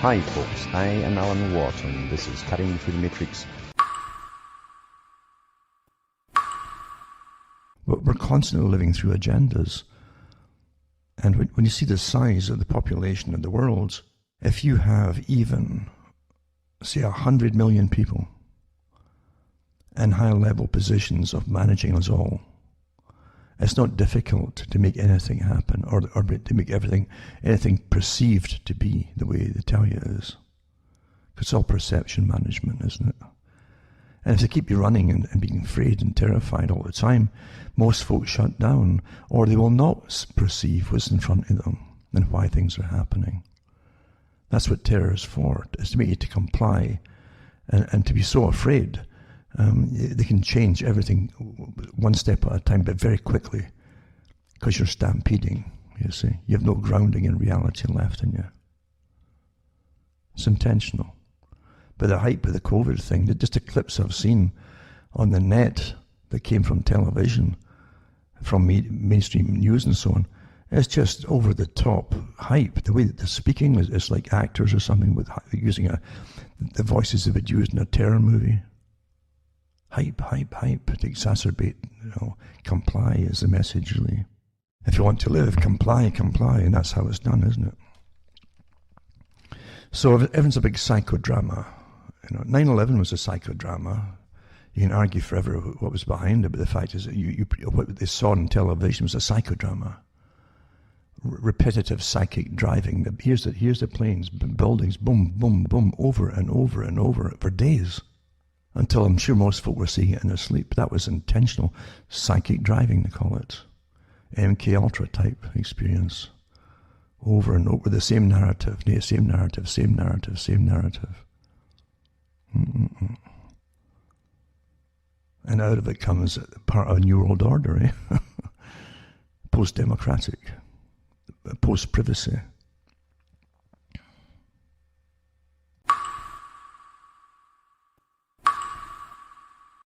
Hi folks, I am Alan Watt and this is Cutting Through the Matrix. We're constantly living through agendas. And when you see the size of the population of the world, if you have even, say, 100 million people in high-level positions of managing us all, it's not difficult to make anything happen or to make anything perceived to be the way they tell you it is. It's all perception management, isn't it? And if they keep you running and being afraid and terrified all the time, most folks shut down, or they will not perceive what's in front of them and why things are happening. That's what terror is for, is to make you to comply and to be so afraid. They can change everything one step at a time, but very quickly, because you're stampeding, you see. You have no grounding in reality left in you. It's intentional. But the hype of the COVID thing, just the clips I've seen on the net that came from television, from mainstream news and so on, it's just over-the-top hype. The way that they're speaking is like actors or something, with using the voices they would use in a terror movie. Hype, hype, hype, to exacerbate, comply is the message, really. If you want to live, comply, comply, and that's how it's done, isn't it? So everything's a big psychodrama. 9/11 was a psychodrama. You can argue forever what was behind it, but the fact is that what they saw on television was a psychodrama. Repetitive psychic driving. Here's the planes, buildings, boom, boom, boom, over and over and over for days. Until I'm sure most folk were seeing it in their sleep. That was intentional psychic driving, they call it. MK Ultra type experience. Over and over, the same narrative, same narrative, same narrative, same narrative. And out of it comes part of a new world order, eh? Post-democratic, post-privacy.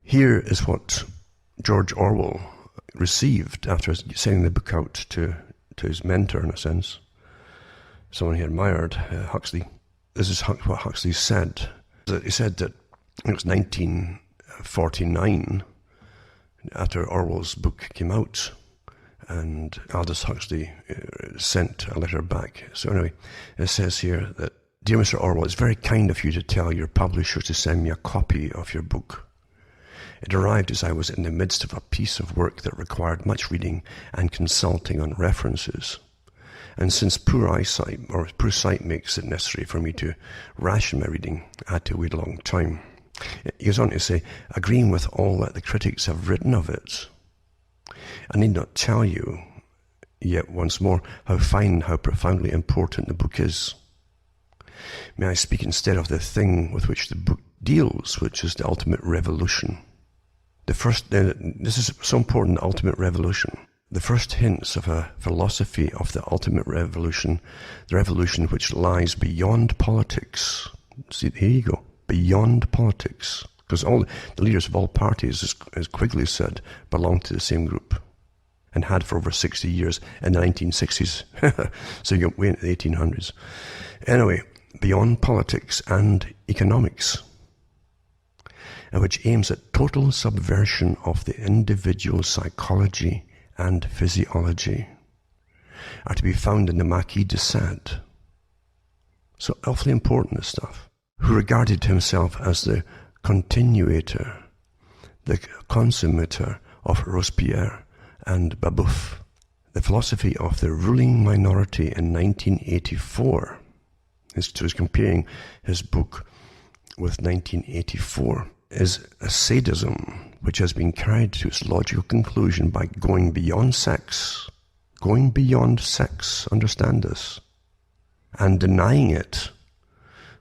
Here is what George Orwell received after sending the book out to his mentor, in a sense, someone he admired, Huxley. This is what Huxley said. He said that it was 1949, after Orwell's book came out, and Aldous Huxley sent a letter back. So anyway, it says here that, "Dear Mr. Orwell, it's very kind of you to tell your publisher to send me a copy of your book. It arrived as I was in the midst of a piece of work that required much reading and consulting on references. And since poor sight makes it necessary for me to ration my reading, I had to wait a long time." He goes on to say, "Agreeing with all that the critics have written of it, I need not tell you yet once more how fine, how profoundly important the book is. May I speak instead of the thing with which the book deals, which is the ultimate revolution. This is so important, the ultimate revolution. The first hints of a philosophy of the ultimate revolution, the revolution which lies beyond politics." See, here you go, beyond politics. Because all the leaders of all parties, as Quigley said, belong to the same group and had for over 60 years in the 1960s. So you go way into the 1800s. Anyway, beyond politics and economics, and which aims at total subversion of the individual psychology and physiology, are to be found in the Marquis de Sade. So awfully important, this stuff. Who regarded himself as the continuator, the consummator of Robespierre and Babeuf. The philosophy of the ruling minority in 1984. So he's comparing his book with 1984. Is a sadism which has been carried to its logical conclusion by going beyond sex, understand this, and denying it,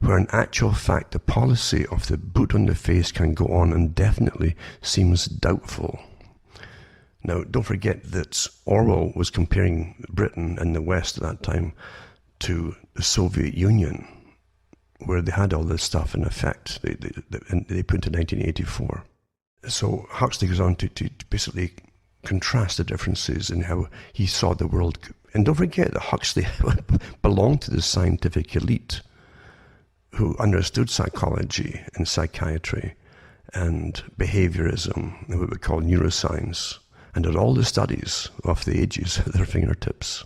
where in actual fact the policy of the boot on the face can go on indefinitely seems doubtful. Now, don't forget that Orwell was comparing Britain and the West at that time to the Soviet Union, where they had all this stuff in effect. They put into 1984. So Huxley goes on to basically contrast the differences in how he saw the world. And don't forget that Huxley belonged to the scientific elite who understood psychology and psychiatry and behaviorism, and what we call neuroscience, and did all the studies of the ages at their fingertips.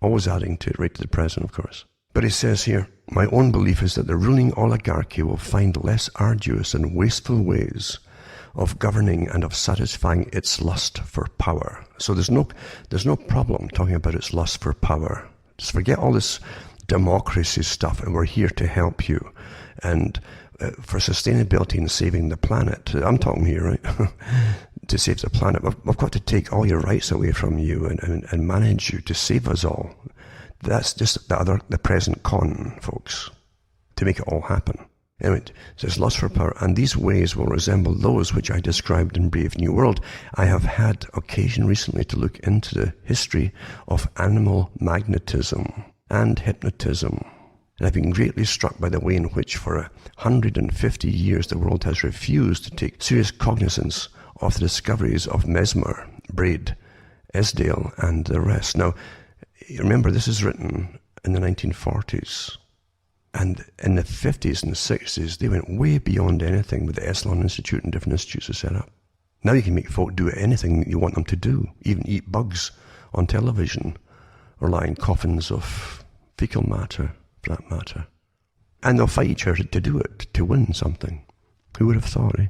Always adding to it, right to the present, of course. But he says here, my own belief is that the ruling oligarchy will find less arduous and wasteful ways of governing and of satisfying its lust for power. So there's no problem talking about its lust for power. Just forget all this democracy stuff, and we're here to help you. And for sustainability and saving the planet, I'm talking here, right? To save the planet, we've got to take all your rights away from you and manage you to save us all. That's just the present con, folks, to make it all happen. Anyway, it says lust for power, and these ways will resemble those which I described in Brave New World. I have had occasion recently to look into the history of animal magnetism and hypnotism. And I've been greatly struck by the way in which for 150 years the world has refused to take serious cognizance of the discoveries of Mesmer, Braid, Esdale, and the rest. Now, remember, this is written in the 1940s. And in the 50s and the 60s, they went way beyond anything with the Esalen Institute and different institutes are set up. Now you can make folk do anything that you want them to do, even eat bugs on television, or lie in coffins of fecal matter, for that matter. And they'll fight each other to do it, to win something. Who would have thought, eh?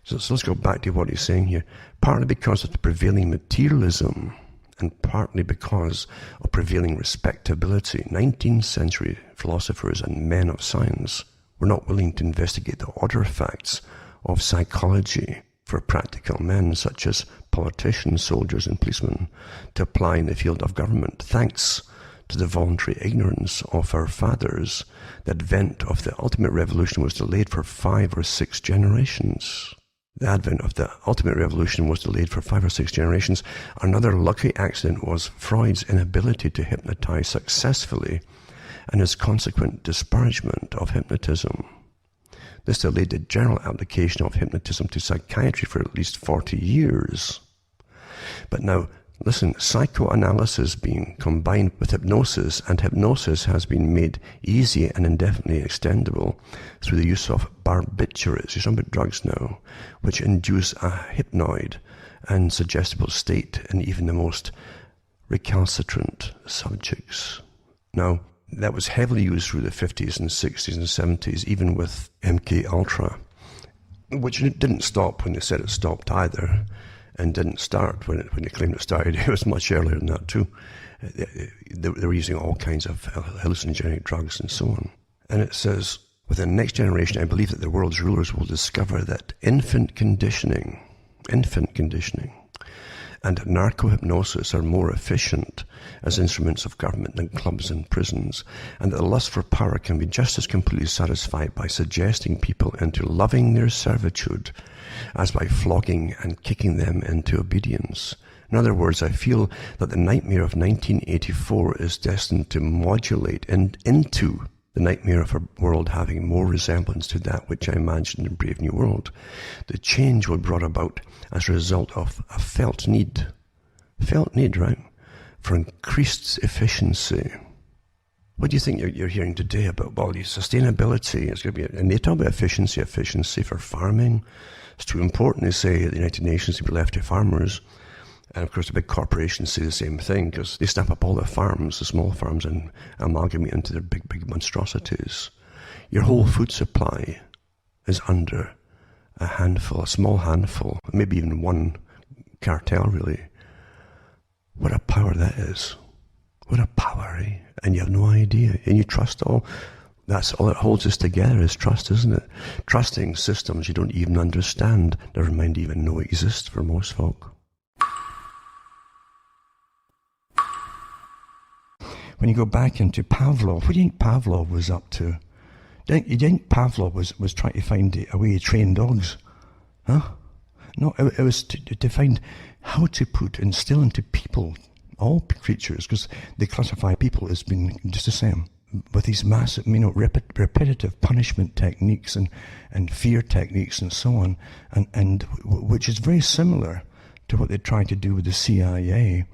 So let's go back to what he's saying here. Partly because of the prevailing materialism, and partly because of prevailing respectability, 19th century philosophers and men of science were not willing to investigate the odder facts of psychology for practical men such as politicians, soldiers, and policemen to apply in the field of government. Thanks to the voluntary ignorance of our fathers, the advent of the ultimate revolution was delayed for 5 or 6 generations. The advent of the ultimate revolution was delayed for 5 or 6 generations. Another lucky accident was Freud's inability to hypnotize successfully and his consequent disparagement of hypnotism. This delayed the general application of hypnotism to psychiatry for at least 40 years. But now, listen, psychoanalysis being combined with hypnosis, and hypnosis has been made easy and indefinitely extendable through the use of barbiturates, you're talking about drugs now, which induce a hypnoid and suggestible state in even the most recalcitrant subjects. Now, that was heavily used through the 50s and 60s and 70s, even with MK Ultra, which didn't stop when they said it stopped either, and didn't start when they claimed it started. It was much earlier than that too. They were using all kinds of hallucinogenic drugs and so on. And it says, within the next generation, I believe that the world's rulers will discover that infant conditioning, and narco-hypnosis are more efficient as instruments of government than clubs and prisons, and that the lust for power can be just as completely satisfied by suggesting people into loving their servitude as by flogging and kicking them into obedience. In other words, I feel that the nightmare of 1984 is destined to modulate into the nightmare of a world having more resemblance to that which I imagined in Brave New World. The change will be brought about as a result of a felt need, right, for increased efficiency. What do you think you're hearing today about all these sustainability? It's going to be, and they talk about efficiency for farming. It's too important, they say, at the United Nations to be left to farmers. And of course the big corporations say the same thing, because they snap up all the farms, the small farms, and amalgamate into their big monstrosities. Your whole food supply is under a small handful, maybe even one cartel, really. What a power that is. What a power, eh? And you have no idea. And you trust all. That's all that holds us together is trust, isn't it? Trusting systems you don't even understand, never mind even know exist for most folk. When you go back into Pavlov, what do you think Pavlov was up to? Do you think Pavlov was trying to find a way to train dogs? Huh? No, it was to find how to instill into people, all creatures, because they classify people as being just the same, with these massive, repetitive punishment techniques and fear techniques and so on, and which is very similar to what they tried to do with the CIA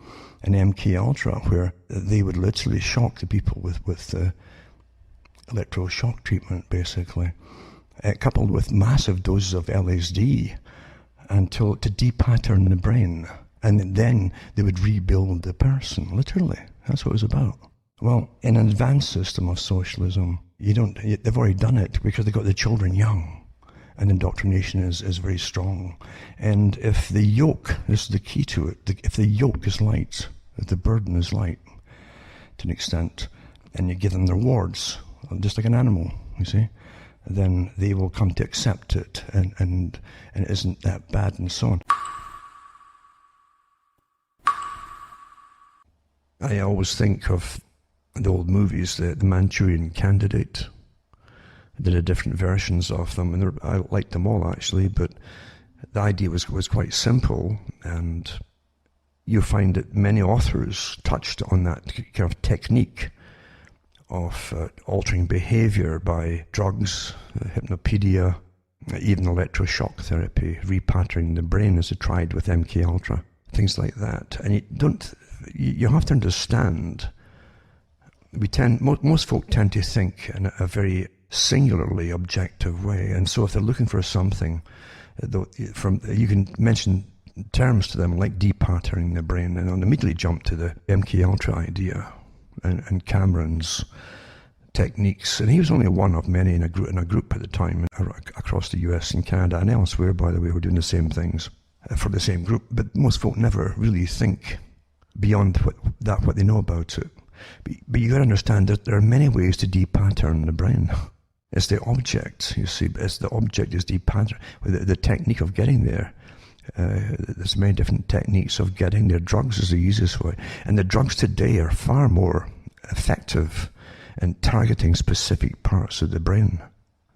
and MK Ultra, where they would literally shock the people with electroshock treatment, basically, coupled with massive doses of LSD until to depattern the brain. And then they would rebuild the person, literally. That's what it was about. Well, in an advanced system of socialism, they've already done it because they got the children young. And indoctrination is very strong. And if the yoke, this is the key to it, if the yoke is light, if the burden is light to an extent, and you give them the rewards, just like an animal, you see, then they will come to accept it, and it isn't that bad, and so on. I always think of the old movies, the Manchurian Candidate. I did different versions of them, and I liked them all actually, but the idea was quite simple, and you find that many authors touched on that kind of technique of altering behavior by drugs, hypnopedia, even electroshock therapy, repatterning the brain as they tried with MK Ultra, things like that. And you have to understand, most folk tend to think in a very singularly objective way, and so if they're looking for something, you can mention terms to them like depattering the brain, and they'll immediately jump to the MK Ultra idea and Cameron's techniques. And he was only one of many in a group at the time across the US and Canada and elsewhere, by the way, were doing the same things for the same group. But most folk never really think beyond what they know about it. But you got to understand that there are many ways to depattern the brain. It's the object, you see. The object is depattern. The technique of getting there. There's many different techniques of getting there. Drugs is the easiest way. And the drugs today are far more effective in targeting specific parts of the brain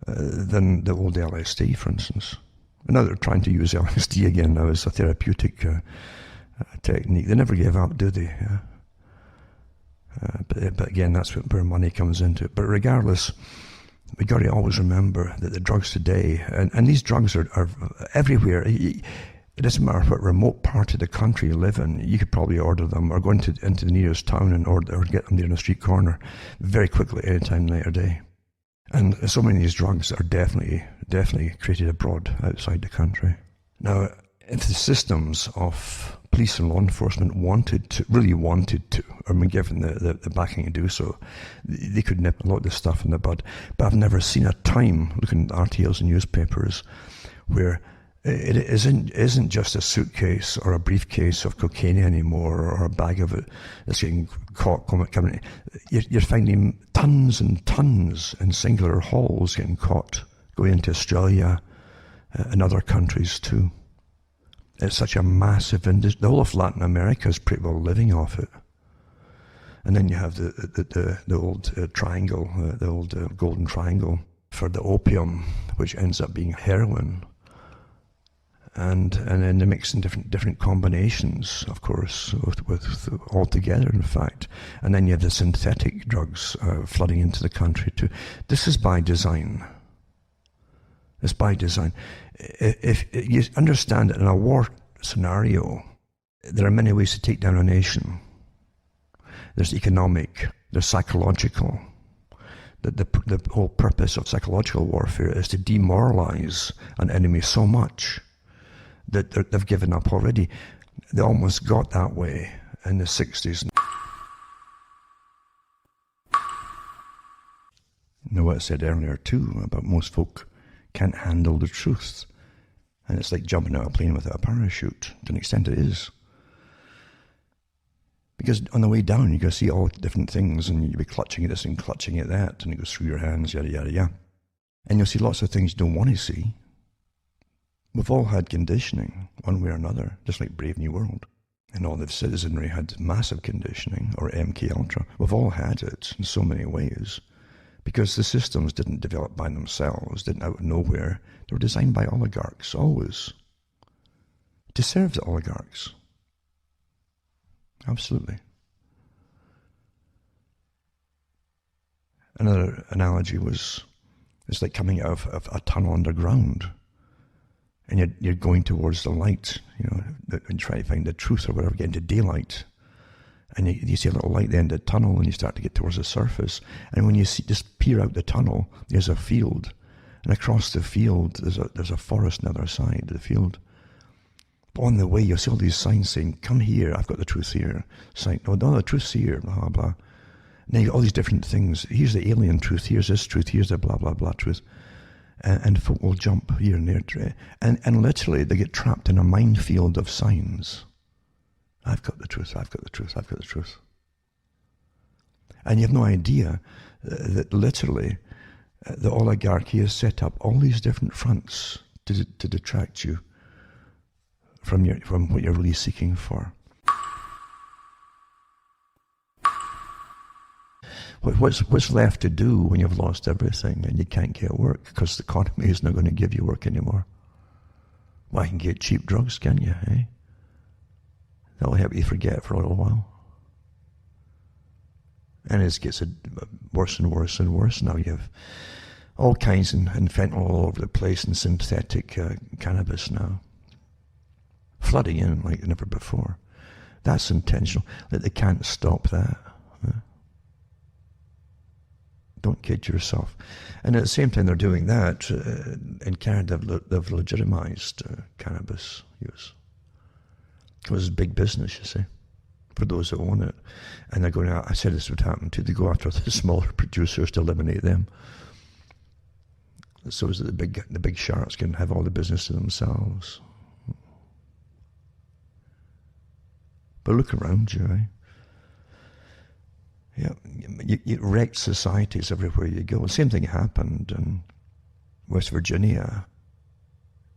than the old LSD, for instance. And now they're trying to use LSD again now as a therapeutic technique. They never give up, do they? Yeah. But again, that's where money comes into it. But regardless, we got to always remember that the drugs today, and these drugs are everywhere. It doesn't matter what remote part of the country you live in, you could probably order them or go into the nearest town and order or get them there on a street corner very quickly anytime, night or day. And so many of these drugs are definitely created abroad, outside the country. Now, if the systems of police and law enforcement really wanted to, or been given the backing to do so, they could nip a lot of this stuff in the bud. But I've never seen a time, looking at RTLs and newspapers, where it isn't just a suitcase or a briefcase of cocaine anymore, or a bag of it that's getting caught coming. You're finding tons and tons in singular hauls getting caught, going into Australia and other countries too. It's such a massive industry. The whole of Latin America is pretty well living off it. And then you have the old triangle, the old golden triangle for the opium, which ends up being heroin. And then they mix in different combinations, of course, with all together, in fact. And then you have the synthetic drugs flooding into the country too. This is by design. It's by design. If you understand that in a war scenario, there are many ways to take down a nation. There's economic, there's psychological. The whole purpose of psychological warfare is to demoralize an enemy so much that they've given up already. They almost got that way in the 60s. You know what I said earlier too, about most folk can't handle the truth. And it's like jumping out of a plane without a parachute. To an extent it is. Because on the way down, you can see all different things, and you'll be clutching at this and clutching at that, and it goes through your hands, yada, yada, yada. And you'll see lots of things you don't want to see. We've all had conditioning, one way or another, just like Brave New World. And all the citizenry had massive conditioning, or MK Ultra. We've all had it in so many ways. Because the systems didn't develop by themselves, didn't out of nowhere. They were designed by oligarchs, always. To serve the oligarchs. Absolutely. Another analogy was, it's like coming out of a tunnel underground. And you're going towards the light, and try to find the truth or whatever, get into daylight. And you see a little light at the end of the tunnel, and you start to get towards the surface. And when you just peer out the tunnel, there's a field. And across the field, there's a forest on the other side of the field. But on the way, you'll see all these signs saying, come here, I've got the truth here. Sign, no, the truth's here, blah, blah, blah. Now you've got all these different things. Here's the alien truth, here's this truth, here's the blah, blah, blah truth. And folk will jump here and there. And literally, they get trapped in a minefield of signs. I've got the truth, I've got the truth, I've got the truth. And you have no idea that literally the oligarchy has set up all these different fronts to detract you from what you're really seeking for. What's left to do when you've lost everything and you can't get work because the economy is not going to give you work anymore? Well, you can get cheap drugs, can you, eh? That'll help you forget for a little while. And it gets worse and worse and worse. Now you have all kinds and fentanyl all over the place and synthetic cannabis now. Flooding in like never before. That's intentional. They can't stop that. Don't kid yourself. And at the same time they're doing that, in Canada they've legitimized cannabis use. Because it's big business, you see, for those that own it. And they're going out, I said this would happen too, they go after the smaller producers to eliminate them. So that the big sharks can have all the business to themselves. But look around you, eh? Yeah, you wrecked societies everywhere you go. The same thing happened in West Virginia.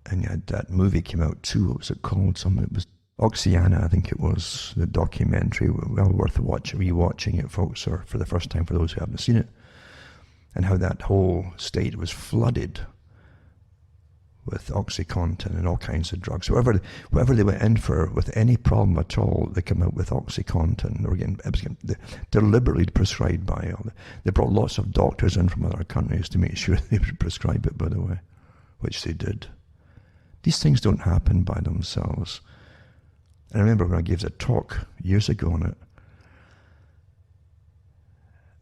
And you had that movie came out too, what was it called? It was Oceana, I think it was, the documentary. Well worth rewatching it, folks, or for the first time for those who haven't seen it. And how that whole state was flooded with OxyContin and all kinds of drugs. Whatever they went in for with any problem at all, they come out with OxyContin. It was deliberately prescribed by all. They brought lots of doctors in from other countries to make sure they would prescribe it, by the way, which they did. These things don't happen by themselves. And I remember when I gave a talk years ago on it,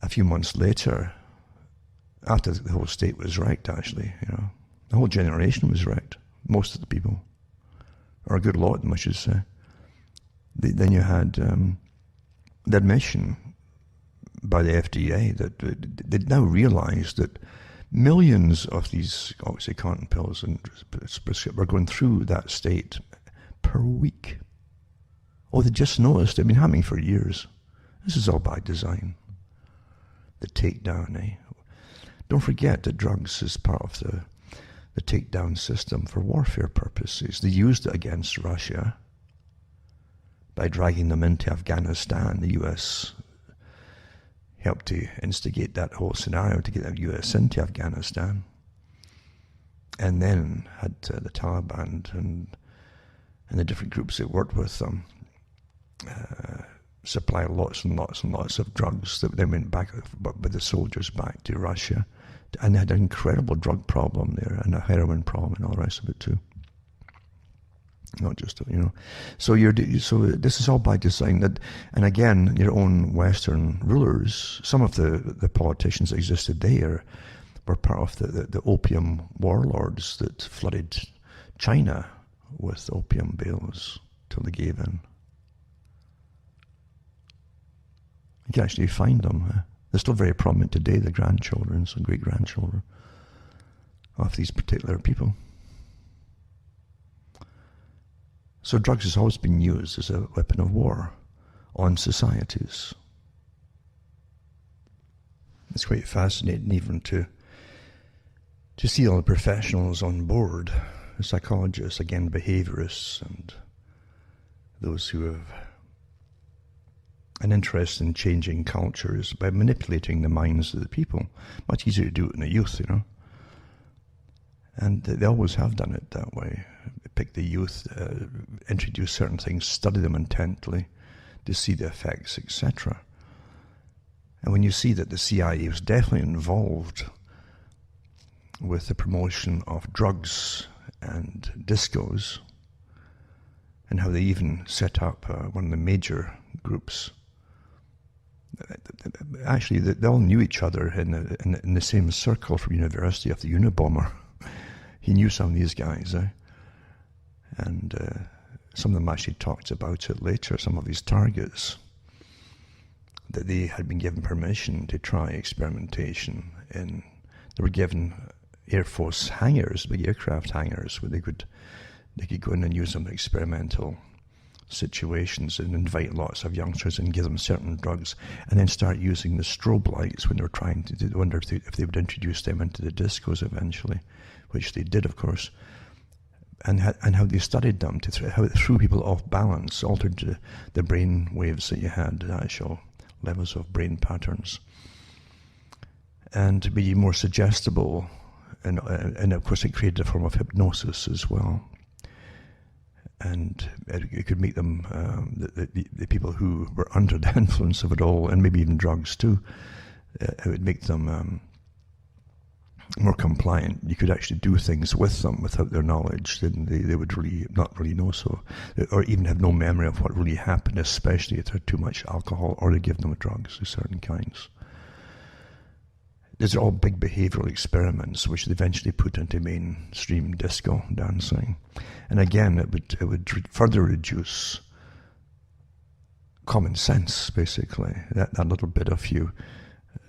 a few months later, after the whole state was wrecked, actually, the whole generation was wrecked, most of the people, or a good lot of them, I should say. Then you had the admission by the FDA that they now realized that millions of these OxyContin pills were going through that state per week. Oh, they just noticed. They've been happening for years. This is all by design. The takedown, eh? Don't forget that drugs is part of the takedown system for warfare purposes. They used it against Russia by dragging them into Afghanistan. The US helped to instigate that whole scenario to get the US into Afghanistan. And then had the Taliban and the different groups that worked with them supply lots and lots and lots of drugs that then went back with the soldiers back to Russia. And they had an incredible drug problem there and a heroin problem and all the rest of it too. Not just, So this is all by design. And again, your own Western rulers, some of the politicians that existed there were part of the opium warlords that flooded China with opium bales till they gave in. You can actually find them. They're still very prominent today, the grandchildren and great-grandchildren of these particular people. So drugs has always been used as a weapon of war on societies. It's quite fascinating even to see all the professionals on board, the psychologists, again, behaviorists, and those who have an interest in changing cultures by manipulating the minds of the people. Much easier to do it in the youth, And they always have done it that way. Pick the youth, introduce certain things, study them intently to see the effects, etc. And when you see that the CIA was definitely involved with the promotion of drugs and discos, and how they even set up one of the major groups Actually, they all knew each other in the same circle from university of the Unabomber. He knew some of these guys, and some of them actually talked about it later, some of his targets, that they had been given permission to try experimentation. And they were given Air Force hangars, big aircraft hangars, where they could go in and use them in experimental situations and invite lots of youngsters and give them certain drugs, and then start using the strobe lights when they were trying to wonder if they would introduce them into the discos eventually, which they did, of course. And how they studied them, how it threw people off balance, altered the brain waves that you had, the actual levels of brain patterns, and to be more suggestible. And of course, it created a form of hypnosis as well. And it could make them, the people who were under the influence of it all, and maybe even drugs too, it would make them more compliant. You could actually do things with them without their knowledge. Then they would really not really know, so, or even have no memory of what really happened, especially if they had too much alcohol or they give them drugs of certain kinds. These are all big behavioral experiments which they eventually put into mainstream disco dancing. And again, it would further reduce common sense, basically. That little bit of you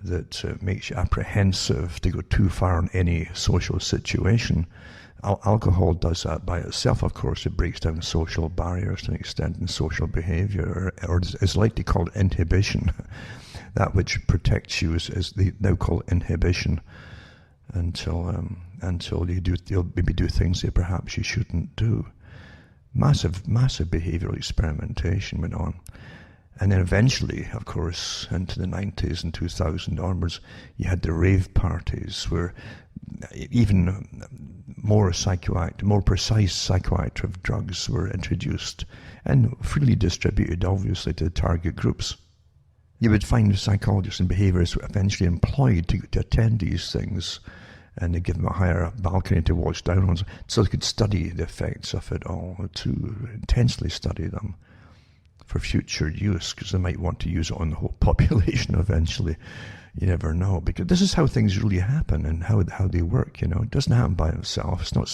that makes you apprehensive to go too far in any social situation. Alcohol does that by itself, of course. It breaks down social barriers to an extent in social behavior, or it's like they call it inhibition. That which protects you is they now call it inhibition, until you'll maybe do things that perhaps you shouldn't do. Massive behavioral experimentation went on. And then eventually, of course, into the 90s and 2000 onwards, you had the rave parties where even more precise psychoactive drugs were introduced and freely distributed, obviously, to the target groups. You would find psychologists and behaviorists eventually employed to attend these things, and they give them a higher balcony to watch down on, so they could study the effects of it all, to intensely study them for future use, because they might want to use it on the whole population eventually. You never know, because this is how things really happen and how they work. It doesn't happen by itself. It's not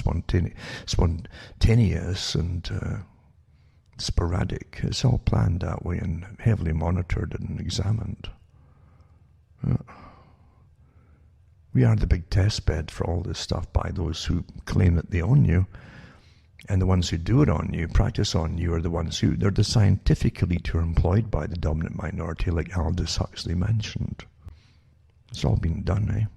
spontaneous and sporadic. It's all planned that way and heavily monitored and examined. We are the big test bed for all this stuff by those who claim that they own you. And the ones who do it on you, practice on you, are the ones they're the scientific elite who are employed by the dominant minority, like Aldous Huxley mentioned. It's all been done,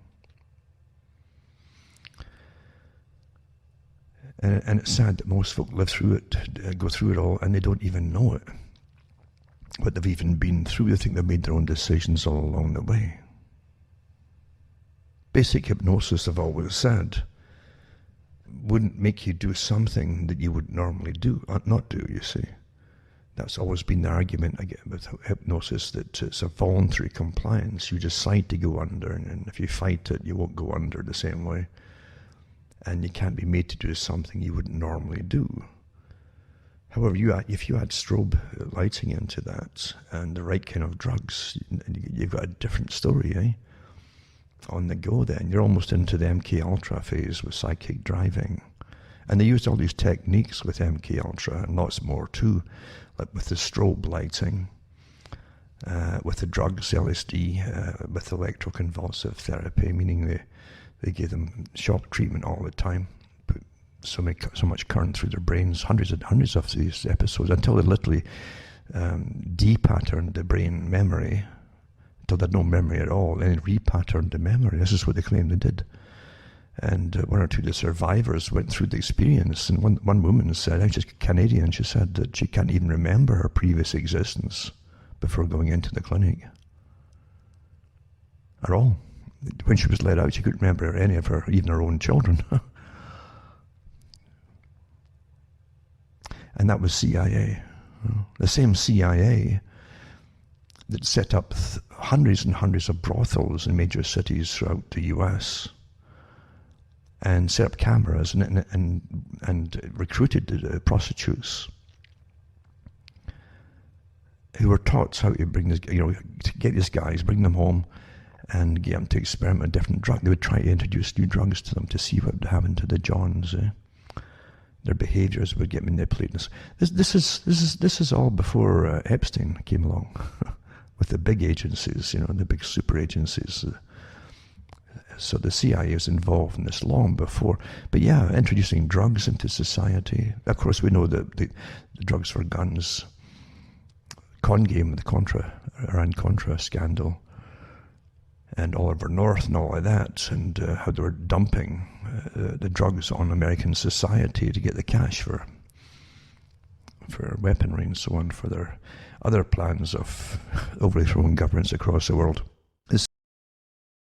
And it's sad that most folk live through it, go through it all, and they don't even know it. What they've even been through, they think they've made their own decisions all along the way. Basic hypnosis, I've always said, wouldn't make you do something that you would normally not do, you see. That's always been the argument I get with hypnosis, that it's a voluntary compliance. You decide to go under, and if you fight it, you won't go under the same way. And you can't be made to do something you wouldn't normally do. However, if you add strobe lighting into that and the right kind of drugs, you've got a different story, on the go then. You're almost into the MK Ultra phase with psychic driving. And they used all these techniques with MK Ultra and lots more too, like with the strobe lighting, with the drugs, LSD, with electroconvulsive therapy, meaning they gave them shock treatment all the time, put so much current through their brains, hundreds of these episodes, until they literally depatterned the brain memory, until they had no memory at all, and repatterned the memory. This is what they claimed they did. And one or two of the survivors went through the experience, and one woman said, she's Canadian, she said that she can't even remember her previous existence before going into the clinic at all. When she was let out, she couldn't remember any of her, even her own children. And that was CIA. The same CIA that set up hundreds and hundreds of brothels in major cities throughout the US, and set up cameras and recruited prostitutes who were taught how to bring this, to get these guys, bring them home, and get them to experiment with different drugs. They would try to introduce new drugs to them to see what would happen to the Johns. Their behaviours would get manipulated. This is all before Epstein came along, with the big agencies, the big super agencies. So the CIA was involved in this long before. But yeah, introducing drugs into society. Of course, we know that the drugs for guns, con game, the Iran-Contra scandal, and Oliver North and all like that, and how they were dumping the drugs on American society to get the cash for weaponry and so on, for their other plans of overthrowing governments across the world.